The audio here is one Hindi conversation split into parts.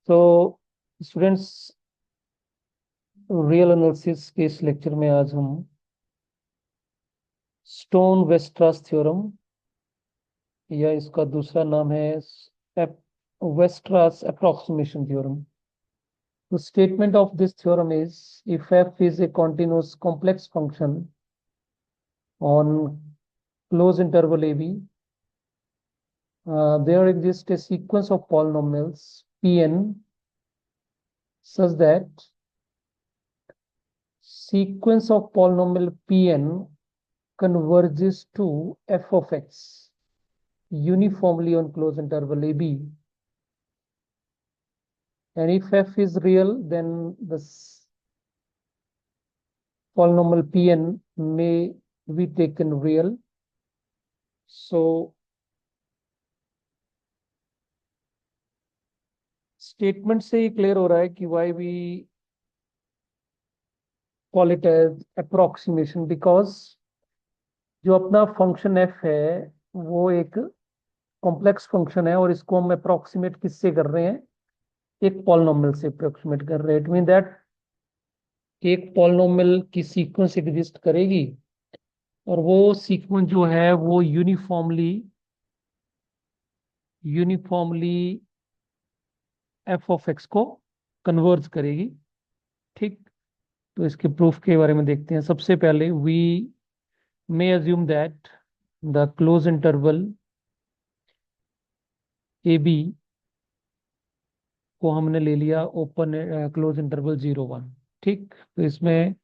तो स्टूडेंट्स, रियल एनालिसिस के इस लेक्चर में आज हम स्टोन वेस्ट्रास थ्योरम या इसका दूसरा नाम है Weierstrass approximation theorem. The statement of this theorem is if f is a continuous complex function on closed interval AB, there exists a sequence of polynomials Pn such that sequence of polynomial Pn converges to f of x uniformly on closed interval AB. And if f is real, then the polynomial Pn may be taken real. So statement से ही क्लियर हो रहा है कि why we call it as approximation, because जो अपना फंक्शन f है वो एक कॉम्प्लेक्स फंक्शन है और इसको हम अप्रोक्सीमेट किससे कर रहे हैं? एक पॉलिनोमियल से अप्रोक्सीमेट कर रहे हैं. इट मीन दैट एक पॉलिनोमियल की सीक्वेंस एग्जिस्ट करेगी और वो सीक्वेंस जो है वो यूनिफॉर्मली एफ ऑफ एक्स को कन्वर्ज करेगी. ठीक, तो इसके प्रूफ के बारे में देखते हैं. सबसे पहले we may assume that the close interval A B को हमने ले लिया ओपन क्लोज इंटरवल 0 1. ठीक, तो इसमें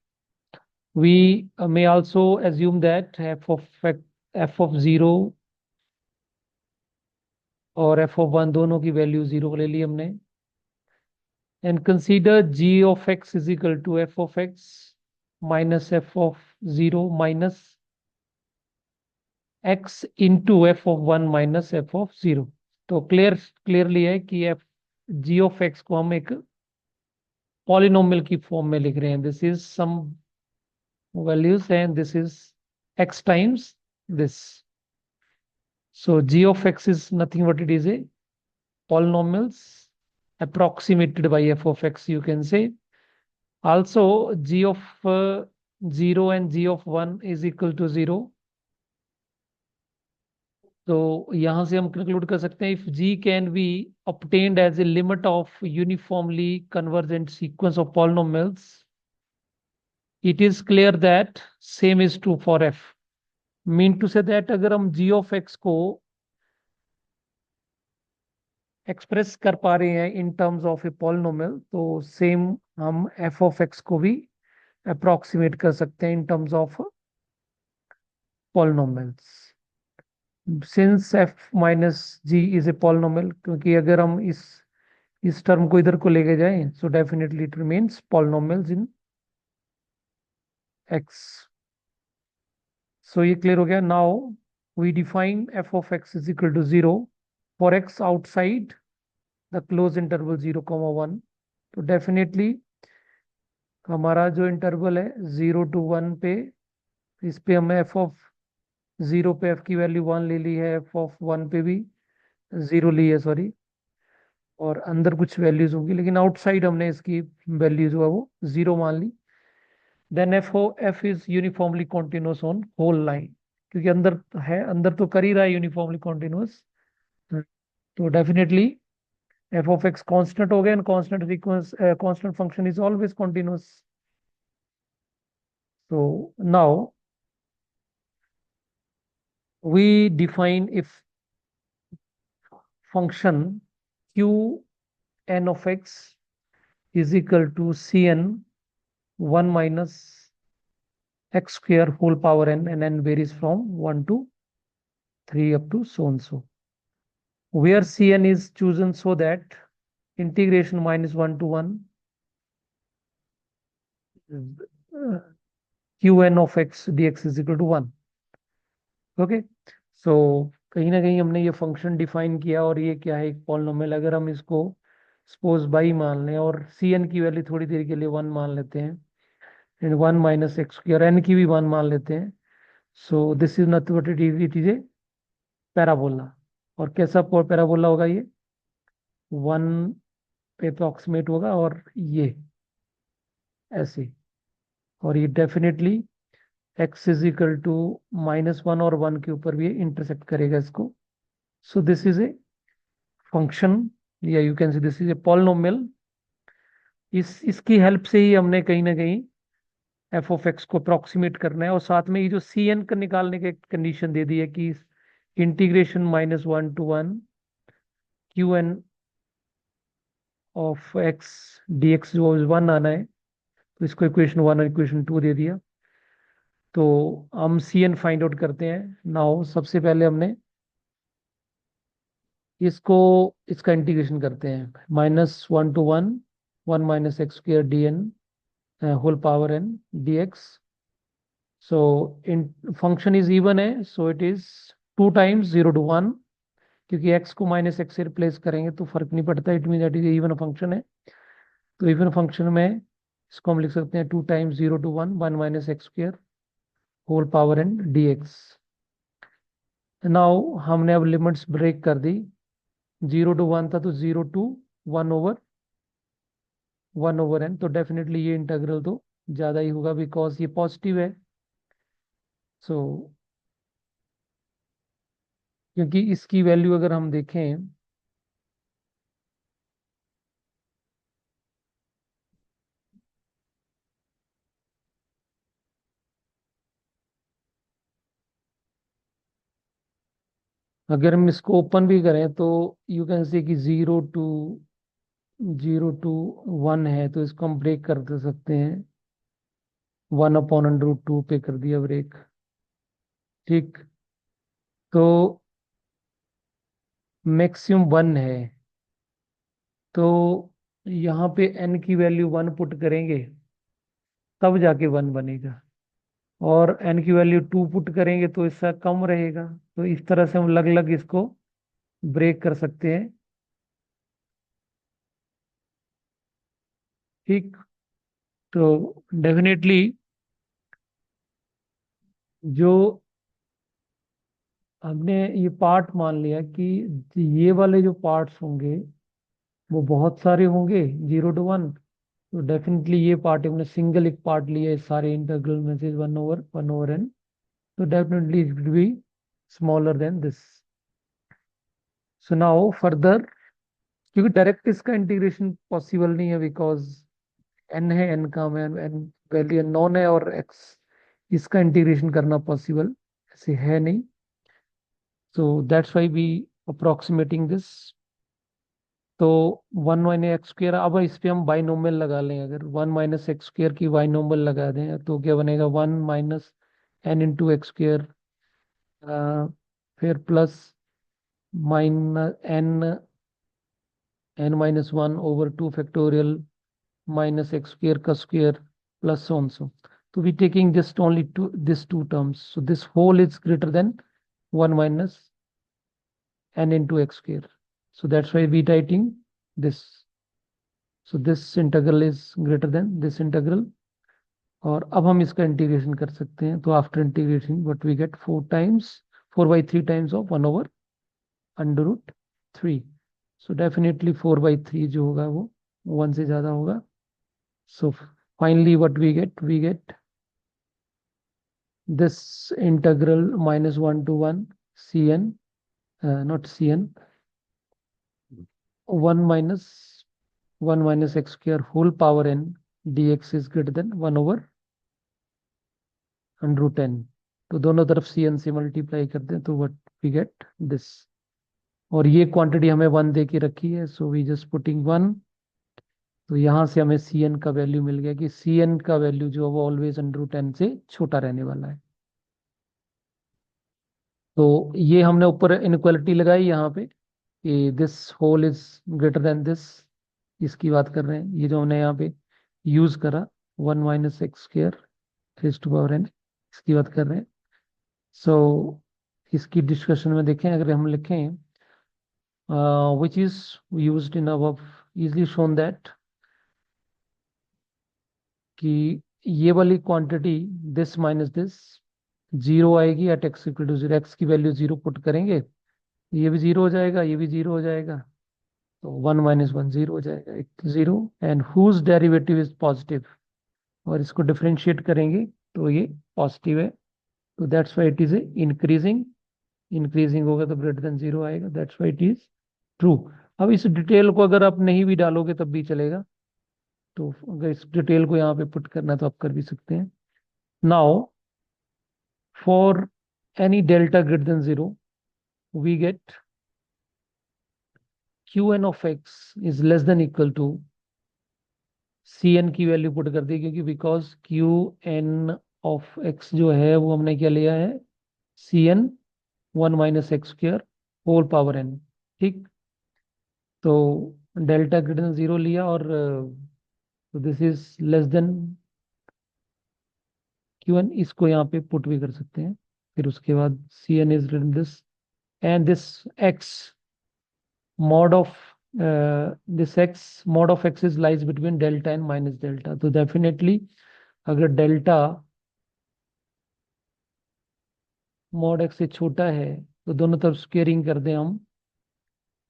we may also assume that f of 0 और एफ ऑफ 1 दोनों की वैल्यू 0 ले ली हमने. And consider g of x is equal to f of x minus F of 0 minus x into f of 1 minus F of 0. तो क्लियरली है कि एफ जी ऑफ एक्स को हम एक पॉलिनोमियल की फॉर्म में लिख रहे हैं. This is some values and this is x times this. So g of x is nothing but it is a polynomials approximated by f of x, you can say. Also g of 0 and g of 1 is equal to 0. तो यहां से हम कंक्लूड कर सकते हैं if g can be obtained as a limit of uniformly convergent sequence of polynomials, it is clear that same is true for f. Mean to say that अगर हम g of x को एक्सप्रेस कर पा रहे हैं in terms of a polynomial, तो सेम हम f of x को भी अप्रोक्सीमेट कर सकते हैं in terms of polynomials. Since f minus g is a polynomial, क्योंकि अगर हम इस टर्म को इधर को लेके जाएं so definitely it remains polynomials in x. So ये क्लियर हो गया. Now we define f of x is equal to 0 for x outside the close interval 0, 1. तो डेफिनेटली हमारा जो इंटरवल है 0 to 1 पे, इस पे हमने एफ ऑफ 0 पे एफ की वैल्यू 1 ले ली है, एफ ऑफ 1 पे भी 0 ली है, सॉरी. और अंदर कुछ वैल्यूज होंगी लेकिन आउटसाइड हमने इसकी वैल्यू जो है वो 0 मान ली. Then f is uniformly continuous on whole line, क्योंकि अंदर है, अंदर तो कर ही रहा है यूनिफॉर्मली कॉन्टिन्यूस. तो definitely f of x constant हो गया and constant frequency constant function is always continuous. So now we define if function q n of x is equal to cn 1 minus x square whole power n, and n varies from 1 to 3 up to so and so, where cn is chosen so that integration minus 1 to 1 qn of x dx is equal to 1. Okay, सो कहीं ना कहीं हमने ये फंक्शन डिफाइन किया और ये क्या है? एक पॉलिनोमियल. अगर हम इसको सपोज बाई मान लें और सी एन की वैल्यू थोड़ी देर के लिए 1 मान लेते हैं, and 1 minus x square n की भी 1 मान लेते हैं, so this is nothing but it is a parabola. और कैसा पैराबोला होगा ये? 1 पे अप्रोक्सीमेट होगा, और ये ऐसे, और ये definitely x is equal to -1 और 1 के ऊपर भी इंटरसेक्ट करेगा इसको. So this is a function, या you can say this is a polynomial. इसकी हेल्प से ही हमने कहीं ना कहीं एफ ऑफ एक्स को अप्रोक्सीमेट करना है, और साथ में ये जो सी एन का निकालने की कंडीशन दे दी है कि integration -1 to 1 Q N of x D x जो 1 आना है, तो इसको इक्वेशन 1 और इक्वेशन 2 दे दिया. तो हम सी एन फाइंड आउट करते हैं. नाउ सबसे पहले हमने इसको, इसका इंटीग्रेशन करते हैं. -1 to 1, 1 - x² dn whole power n dx. So in function is even है, so it is 2 times 0 to 1, क्योंकि x को -x से रिप्लेस करेंगे तो फर्क नहीं पड़ता. It mean that is even function है. तो इवन फंक्शन में इसको हम लिख सकते हैं 2 times 0 to 1, 1 - x² whole power n dx. Now हमने अब लिमिट्स ब्रेक कर दी. 0 to 1 था, तो 0 to 1/1/n, तो डेफिनेटली ये इंटीग्रल तो ज्यादा ही होगा बिकॉज ये पॉजिटिव है. सो क्योंकि इसकी वैल्यू अगर हम देखें, अगर हम इसको ओपन भी करें तो यू कैन से कि 0 to 1 है, तो इसको हम ब्रेक कर दे सकते हैं. 1/√2 पे कर दिया ब्रेक. ठीक. तो मैक्सिमम 1 है, तो यहाँ पे n की वैल्यू 1 पुट करेंगे तब जाके 1 बनेगा, और n की वैल्यू 2 पुट करेंगे तो इससे कम रहेगा. तो इस तरह से हम अलग अलग इसको ब्रेक कर सकते हैं. ठीक. तो डेफिनेटली जो हमने ये पार्ट मान लिया कि ये वाले जो पार्ट्स होंगे वो बहुत सारे होंगे 0 to 1, तो डेफिनेटली ये पार्ट हमने सिंगल एक पार्ट लिया है सारे इंटीग्रल में से 1/1/n, तो definitely it will be smaller than this. So now further, क्योंकि डायरेक्ट इसका इंटीग्रेशन पॉसिबल नहीं है बिकॉज n है, n का में n वैल्यू नॉन है, और x इसका इंटीग्रेशन करना पॉसिबल ऐसे है नहीं. So that's why we approximating this. तो 1 - x², अब इस पे हम बाइनोमियल लगा लें. अगर 1 - x² की बाइनोमियल लगा दें तो क्या बनेगा, 1 - n × x², फिर प्लस -n n - 1/2 -x² का square plus so on so. So we taking just only this two terms. So this whole is greater than 1 - n × x². So that's why we writing this. So this integral is greater than this integral. और अब हम इसका इंटीग्रेशन कर सकते हैं. तो after integration what we get, 4/3 times of 1/√3. So definitely 4/3 जो होगा वो 1 से ज्यादा होगा. So finally what we get this integral -1 to 1 cn, not cn, 1 - x² whole power n dx is greater than 1/√10. तो दोनों तरफ cn से मल्टीप्लाई करते हैं तो what we get this. और ये क्वांटिटी हमें 1 दे के रखी है, सो वी जस्ट पुटिंग 1. तो यहाँ से हमें सी एन का वैल्यू मिल गया कि सी एन का वैल्यू जो है वो ऑलवेज √10 से छोटा रहने वाला है. तो ये हमने ऊपर इनक्वालिटी लगाई यहाँ पे कि this whole is greater than this, इसकी बात कर रहे हैं. ये जो हमने यहाँ पे यूज करा 1 - x² इसकी बात कर रहे हैं. सो इसकी डिस्कशन में देखें, अगर हम लिखें which is used in above, easily shown that कि ये वाली क्वांटिटी दिस माइनस दिस 0 आएगी एट x = 0. एक्स की वैल्यू 0 पुट करेंगे, ये भी 0 हो जाएगा, ये भी 0 हो जाएगा. तो 1 - 1 0 हो जाएगा, एक 0, and whose derivative is positive, और इसको डिफरेंशिएट करेंगे तो ये पॉजिटिव है, तो that's why it is a increasing, increasing होगा तो ग्रेटर देन 0 आएगा, that's why it is true. अब इस डिटेल को अगर आप नहीं भी डालोगे तब भी चलेगा, तो अगर इस डिटेल को यहाँ पे पुट करना है तो आप कर भी सकते हैं। Now for any delta greater than 0 we get Qn of x is less than equal to Cn की वैल्यू पुट कर दी, क्योंकि बिकॉज Qn ऑफ x जो है वो हमने क्या लिया है, Cn 1 - x² whole power n। ठीक, तो डेल्टा ग्रेटर देन 0 लिया, और तो this is less then Qn, इसको यहाँ पे पुट भी कर सकते हैं। फिर उसके बाद Cn is written this, and this x mod of this x mod of x is lies between delta and minus delta, तो डेफिनेटली अगर डेल्टा मॉड एक्स से छोटा है तो दोनों तरफ स्क्वेयरिंग कर दें हम,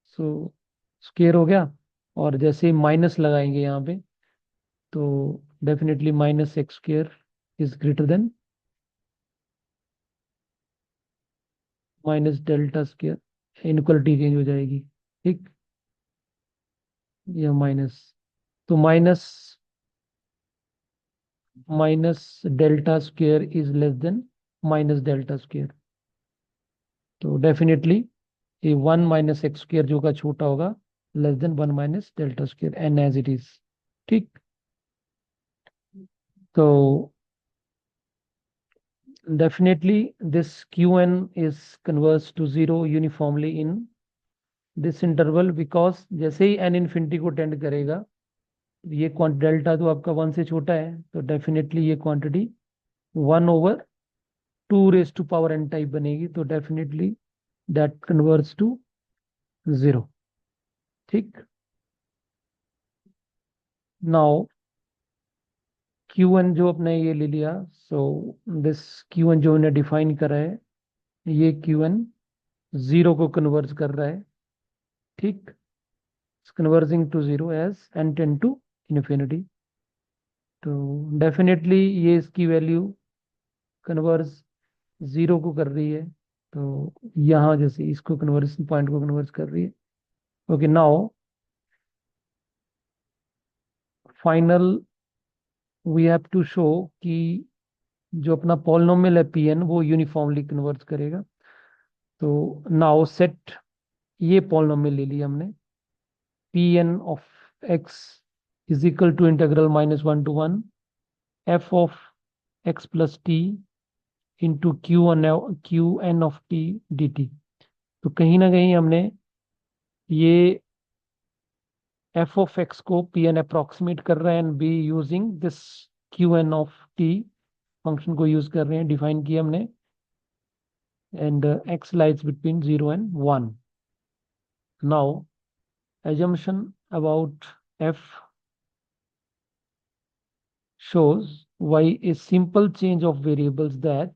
सो स्क्वेयर हो गया, और जैसे ही माइनस लगाएंगे यहाँ पे तो definitely -x² is greater then -delta², inequality change हो जाएगी। ठीक, या माइनस, तो -delta² is less then -delta², तो डेफिनेटली ये 1 - x² जो का छोटा होगा, less than 1 - delta² n as it is. ठीक, तो definitely this Qn is converges to 0 uniformly in this interval, because जैसे ही n इंफिनिटी को टेंड करेगा, ये डेल्टा तो आपका 1 से छोटा है, तो डेफिनेटली ये quantity 1/2 raised to power n type बनेगी, तो डेफिनेटली दैट कन्वर्ट्स टू 0। ठीक, नाउ Qn जो अपने ये ले लिया, सो दिस Qn जो हमने डिफाइन करा है, ये Qn 0 को कन्वर्ज कर रहा है। ठीक, converging to 0 as n tend to infinity, तो डेफिनेटली ये इसकी वैल्यू कन्वर्ज 0 को कर रही है, तो यहाँ जैसे इसको कन्वर्जन पॉइंट को कन्वर्ज कर रही है। Okay, now final we have to show कि जो अपना पॉलिनोमियल है Pn वो यूनिफॉर्मली कन्वर्ज करेगा। तो नाउ सेट ये पॉलिनोमियल ले लिया हमने, Pn of x is equal to integral -1 to 1 f of x plus t into Qn of t dt। तो कहीं ना कहीं हमने ये f ऑफ x को Pn अप्रोक्सीमेट कर रहे हैं, and be using this Qn of t function को यूज कर रहे हैं, डिफाइन किया हमने, and x lies between 0 and 1। Now assumption about f shows y a simple change of variables that,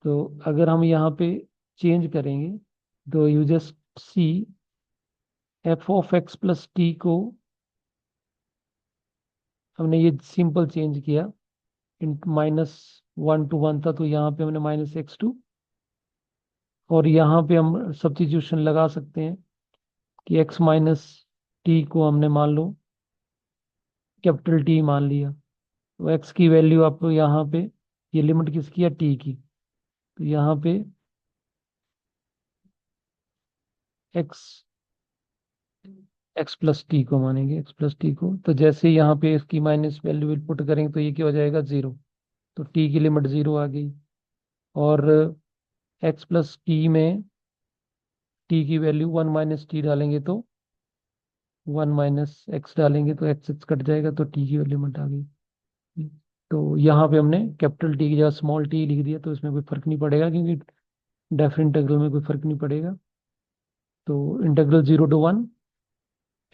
तो अगर हम यहाँ पे चेंज करेंगे तो you just see f of x plus T को हमने ये सिंपल चेंज किया, इन -1 to 1 था, तो यहाँ पे हमने -x2, और यहाँ पे हम सब्स्टिट्यूशन लगा सकते हैं कि x माइनस टी को हमने मान लो कैपिटल टी मान लिया, तो x की वैल्यू आप यहाँ पे, ये लिमिट किसकी है, टी की, तो यहाँ पे x x प्लस टी को मानेंगे, x प्लस टी को, तो जैसे यहाँ पे इसकी माइनस वैल्यू पुट करेंगे तो ये क्या हो जाएगा, 0, तो टी की लिमिट 0 आ गई, और x प्लस टी में टी की वैल्यू 1 - t डालेंगे तो 1 - x डालेंगे तो x कट जाएगा, तो टी की लिमिट आ गई। तो यहाँ पे हमने कैपिटल टी की जगह स्मॉल टी लिख दिया, तो इसमें कोई फर्क नहीं पड़ेगा, क्योंकि डेफिनेट इंटीग्रल में कोई फर्क नहीं पड़ेगा। तो इंटीग्रल 0 to 1,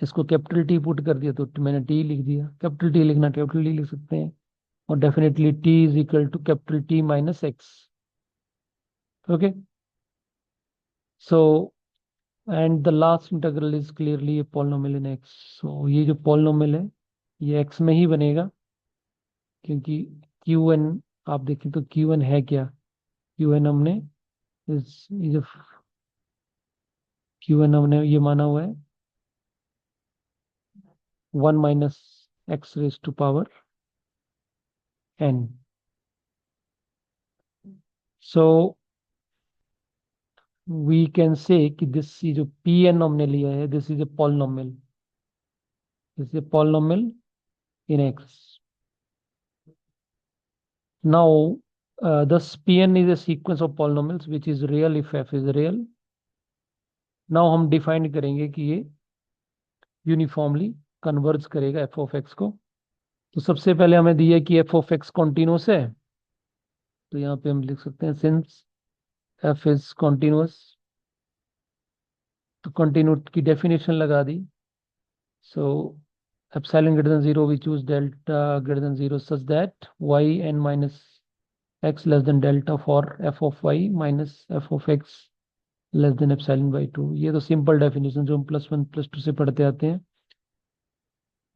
इसको कैपिटल टी पुट कर दिया तो मैंने टी लिख दिया, कैपिटल टी लिखना कैपिटल टी लिख सकते हैं, और definitely T is equal to capital T minus x. Okay, so and the last integral is clearly a polynomial in x. सो ये जो पॉलिनोमियल है ये एक्स में ही बनेगा, क्योंकि क्यू एन, आप देखें तो क्यू एन है क्या, क्यू एन हमने ये जो क्यू एन हमने ये माना हुआ है 1 - x⁻⁴ n। So we can say कि दिस जो पी एन हमने लिया है, this is a polynomial, this is a polynomial in x. Now, thus Pn is a sequence of polynomials which is real if f is real. Now हम डिफाइन करेंगे कि ये यूनिफॉर्मली कन्वर्ज करेगा एफ ऑफ एक्स को। तो सबसे पहले हमें दिया कि एफ ऑफ एक्स कॉन्टिन्यूस है, तो यहाँ पे हम लिख सकते हैं सिंस एफ इज कॉन्टिन्यूस, तो कॉन्टिन्यूट की डेफिनेशन लगा दी। सो epsilon greater than 0 we choose delta greater than 0 such that yn minus x less than delta for f of y minus f of x less than epsilon by 2। ये तो सिंपल डेफिनेशन जो हम +1 +2 से पढ़ते आते हैं।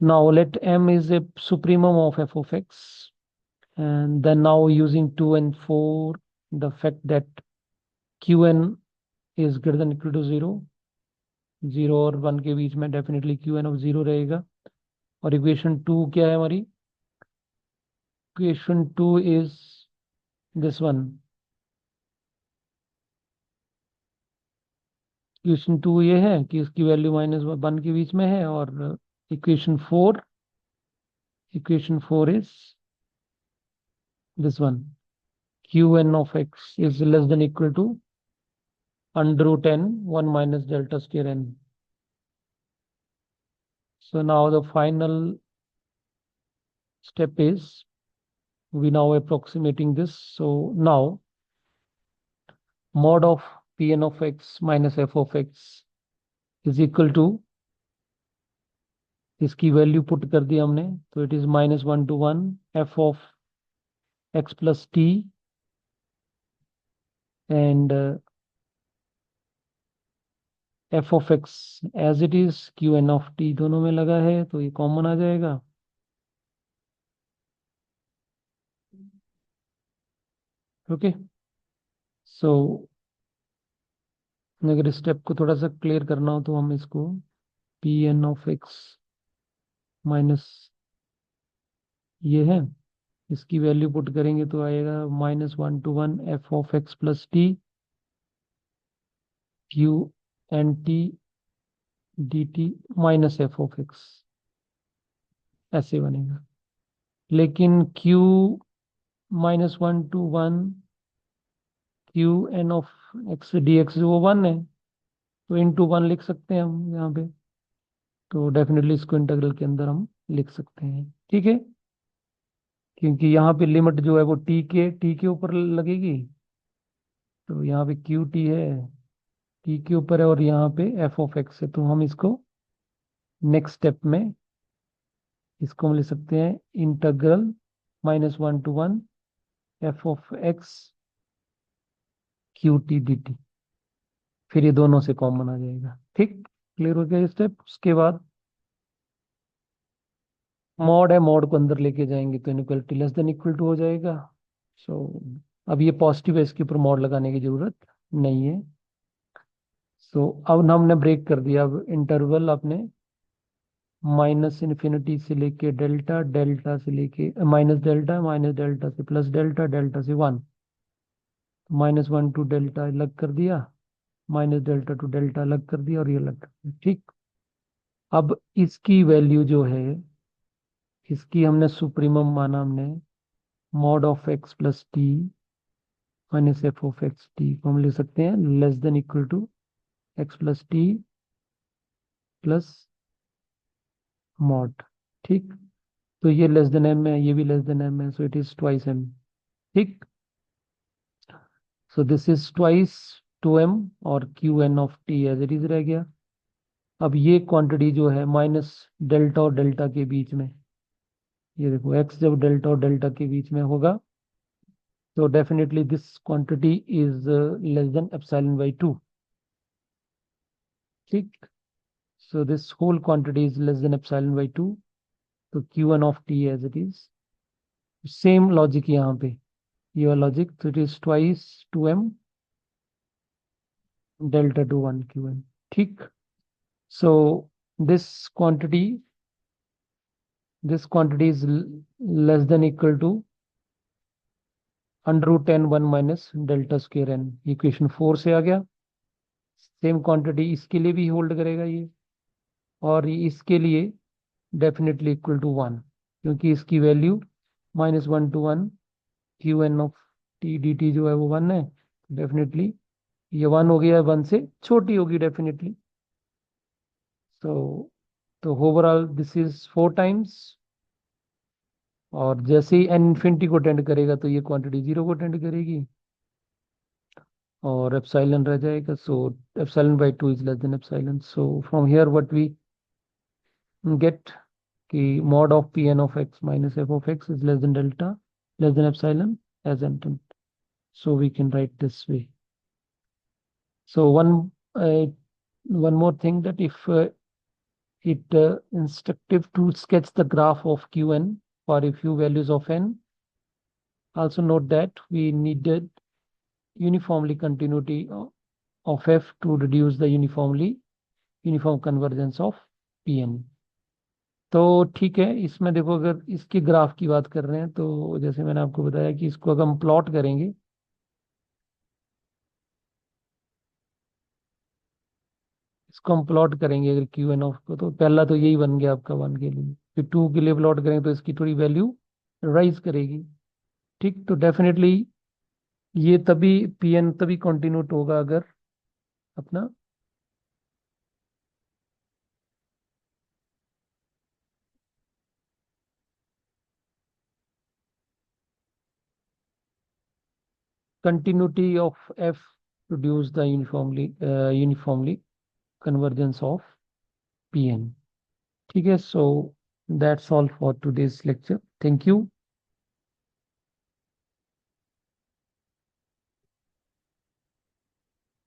Now let m is a supremum of f of x, and then now using 2 and 4 the fact that qn is greater than equal to 0, 0 और 1 के बीच में डेफिनेटली qn ऑफ 0 रहेगा। और इक्वेशन 2 क्या है हमारी, equation 2 is this one, equation 2 ये है कि इसकी वैल्यू -1 के बीच में है। और equation 4 is this one, qn of x is less than equal to under root n 1 minus delta square n. So now the final step is we now approximating this. So now mod of pn of x minus f of x is equal to, इसकी वैल्यू पुट कर दी हमने, तो it is -1 to 1 f of x plus t and f of x as it is qn of t दोनों में लगा है, तो ये कॉमन आ जाएगा। ओके, सो अगर इस स्टेप को थोड़ा सा क्लियर करना हो तो हम इसको P N of x minus ये है, इसकी वैल्यू पुट करेंगे तो आएगा -1 to 1 F of X plus T Q N T D T minus F of X, ऐसे बनेगा। लेकिन q -1 to 1 Q N of x D X वो 1 है, तो इंटू 1 लिख सकते हैं हम यहाँ पे, तो डेफिनेटली इसको इंटीग्रल के अंदर हम लिख सकते हैं। ठीक है, क्योंकि यहाँ पे लिमिट जो है वो टी के ऊपर लगेगी, तो यहाँ पे क्यू टी है, टी के ऊपर है, और यहाँ पे एफ ऑफ एक्स है। तो हम इसको नेक्स्ट स्टेप में इसको हम लिख सकते हैं integral -1 to 1 F of x Q T D T, फिर ये दोनों से कॉमन आ जाएगा। ठीक, क्लियर हो गया ये स्टेप। उसके बाद मॉड है, मॉड को अंदर लेके जाएंगे तो inequality less than equal to हो जाएगा। सो अब ये पॉजिटिव है, इसके ऊपर मॉड लगाने की जरूरत नहीं है। सो अब हमने ब्रेक कर दिया, अब इंटरवल आपने -∞ से लेके डेल्टा, डेल्टा से लेके माइनस डेल्टा से प्लस डेल्टा, डेल्टा से 1, -1 टू डेल्टा अलग कर दिया, -डेल्टा टू डेल्टा अलग कर दिया, और ये अलग कर दिया। ठीक, अब इसकी वैल्यू जो है, इसकी हमने सुप्रीमम माना, हमने mod of X plus T minus F of X T को हम लिख सकते हैं less than equal to X plus T plus mod. ठीक, तो ये लेस देन एम है, ये भी लेस देन एम है, so it is twice m. ठीक, so this is twice 2m और Q N of t as it is रह गया। अब ये क्वांटिटी जो है माइनस डेल्टा और डेल्टा के बीच में, ये देखो x जब डेल्टा और डेल्टा के बीच में होगा तो definitely this quantity is less than epsilon by 2। ठीक. So this whole quantity is less than epsilon by 2. तो Q1 of T as it is. Same logic यहाँ पे. Your logic, so it is twice 2m delta to 1 Qn. ठीक. So this quantity is less than equal to under root n 1 minus delta square n. Equation 4 से आ गया. सेम क्वांटिटी इसके लिए भी होल्ड करेगा ये, और इसके लिए डेफिनेटली इक्वल टू 1, क्योंकि इसकी value -1 to 1 Q N of T D T जो है वो 1 है. डेफिनेटली ये 1 हो गया, 1 से छोटी होगी डेफिनेटली. तो ओवरऑल दिस इज 4 टाइम्स, और जैसे ही n इन्फिनिटी को टेंड करेगा तो ये क्वांटिटी 0 को टेंड करेगी और एप्सिलॉन रह जाएगा. So epsilon by 2 is less than epsilon. So from here what we get कि mod of Pn of x minus f of x is less than delta, less than epsilon as entered. So we can write this way. So one more thing, that if it instructive to sketch the graph of Qn for a few values of n. Also note that we needed uniformly continuity of f to reduce the uniform convergence of Pn. तो ठीक है, इसमें देखो अगर इसके ग्राफ की बात कर रहे हैं तो जैसे मैंने आपको बताया कि इसको अगर हम प्लॉट करेंगे, इसको हम प्लॉट करेंगे अगर क्यू एन ऑफ को, तो पहला तो यही बन गया आपका 1 के लिए. फिर 2 के लिए प्लॉट करेंगे तो इसकी थोड़ी वैल्यू राइज करेगी. ठीक. तो डेफिनेटली ये तभी पी एन तभी कॉन्टिन्यूट होगा अगर अपना continuity of f produce the uniformly convergence of Pn. ठीक है. So that's all for today's lecture. Thank you.